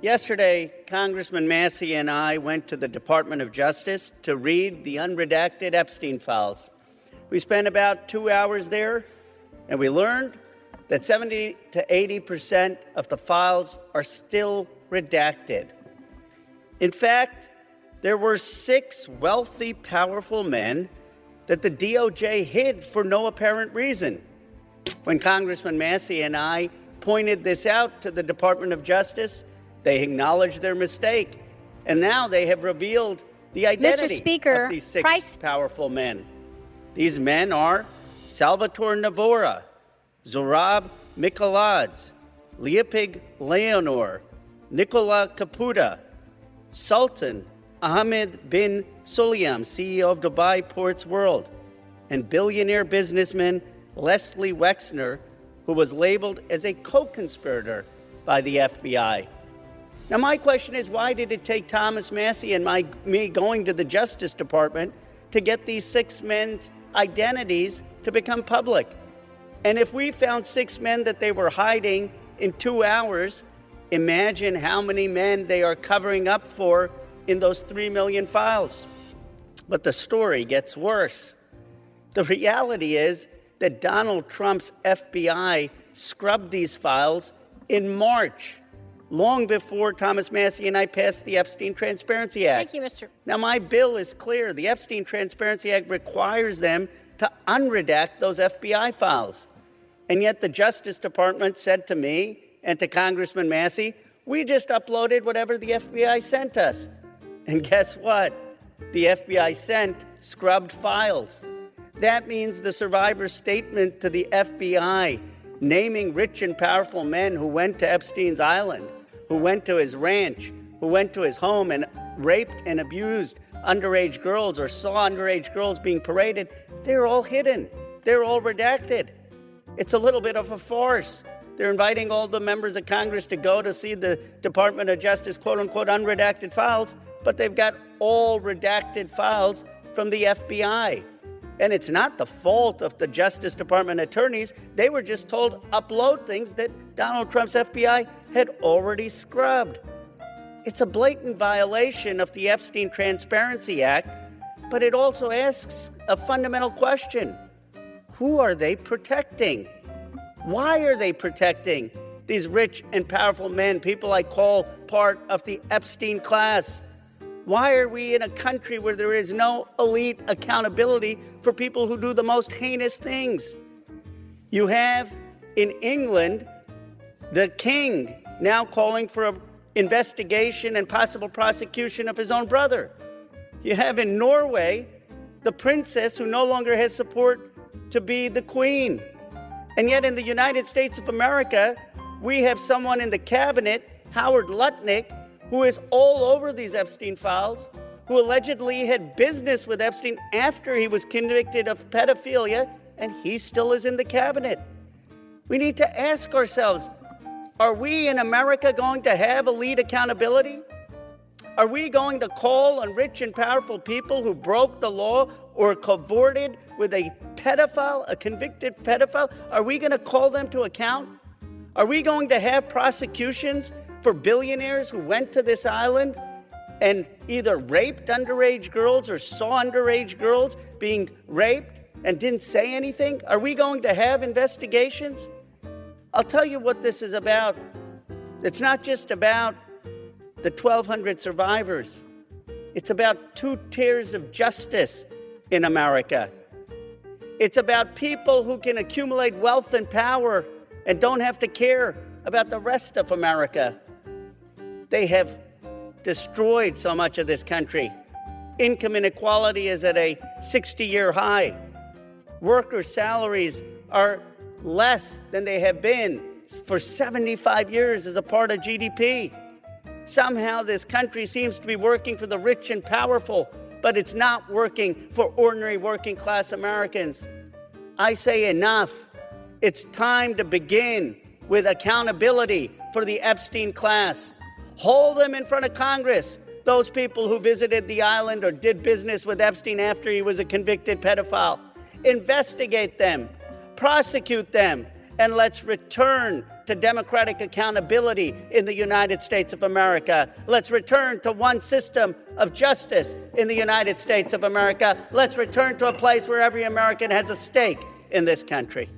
Yesterday, Congressman Massey and I went to the Department of Justice to read the unredacted Epstein files. We spent about 2 hours there, and we learned that 70 to 80% of the files are still redacted. In fact, there were 6 wealthy, powerful men that the DOJ hid for no apparent reason. When Congressman Massey and I pointed this out to the Department of Justice, they acknowledged their mistake, and now they have revealed the identity of these 6 powerful men. These men are Salvatore Navora, Zorab Mikoladze, Leopig Leonor, Nicola Caputa, Sultan Ahmed bin Sulayem, CEO of Dubai Ports World, and billionaire businessman Leslie Wexner, who was labeled as a co-conspirator by the FBI. Now, my question is, why did it take Thomas Massey and me going to the Justice Department to get these 6 men's identities to become public? And if we found 6 men that they were hiding in 2 hours, imagine how many men they are covering up for in those 3 million files. But the story gets worse. The reality is that Donald Trump's FBI scrubbed these files in March, long before Thomas Massey and I passed the Epstein Transparency Act. Thank you, Mr. Now, my bill is clear. The Epstein Transparency Act requires them to unredact those FBI files. And yet the Justice Department said to me and to Congressman Massey, we just uploaded whatever the FBI sent us. And guess what? The FBI sent scrubbed files. That means the survivor's statement to the FBI, naming rich and powerful men who went to Epstein's island, who went to his ranch, who went to his home and raped and abused underage girls or saw underage girls being paraded, they're all hidden. They're all redacted. It's a little bit of a farce. They're inviting all the members of Congress to go to see the Department of Justice, quote unquote, unredacted files, but they've got all redacted files from the FBI. And it's not the fault of the Justice Department attorneys. They were just told upload things that Donald Trump's FBI had already scrubbed. It's a blatant violation of the Epstein Transparency Act, but it also asks a fundamental question. Who are they protecting? Why are they protecting these rich and powerful men, people I call part of the Epstein class? Why are we in a country where there is no elite accountability for people who do the most heinous things? You have in England the king now calling for an investigation and possible prosecution of his own brother. You have in Norway the princess who no longer has support to be the queen. And yet in the United States of America, we have someone in the cabinet, Howard Lutnick, who is all over these Epstein files, who allegedly had business with Epstein after he was convicted of pedophilia, and he still is in the cabinet. We need to ask ourselves, are we in America going to have elite accountability? Are we going to call on rich and powerful people who broke the law or cavorted with a pedophile, a convicted pedophile? Are we going to call them to account? Are we going to have prosecutions for billionaires who went to this island and either raped underage girls or saw underage girls being raped and didn't say anything? Are we going to have investigations? I'll tell you what this is about. It's not just about the 1,200 survivors. It's about 2 tiers of justice in America. It's about people who can accumulate wealth and power and don't have to care about the rest of America. They have destroyed so much of this country. Income inequality is at a 60-year high. Worker salaries are less than they have been for 75 years as a part of GDP. Somehow this country seems to be working for the rich and powerful, but it's not working for ordinary working class Americans. I say enough. It's time to begin with accountability for the Epstein class. Hold them in front of Congress, those people who visited the island or did business with Epstein after he was a convicted pedophile. Investigate them, prosecute them, and let's return to democratic accountability in the United States of America. Let's return to one system of justice in the United States of America. Let's return to a place where every American has a stake in this country.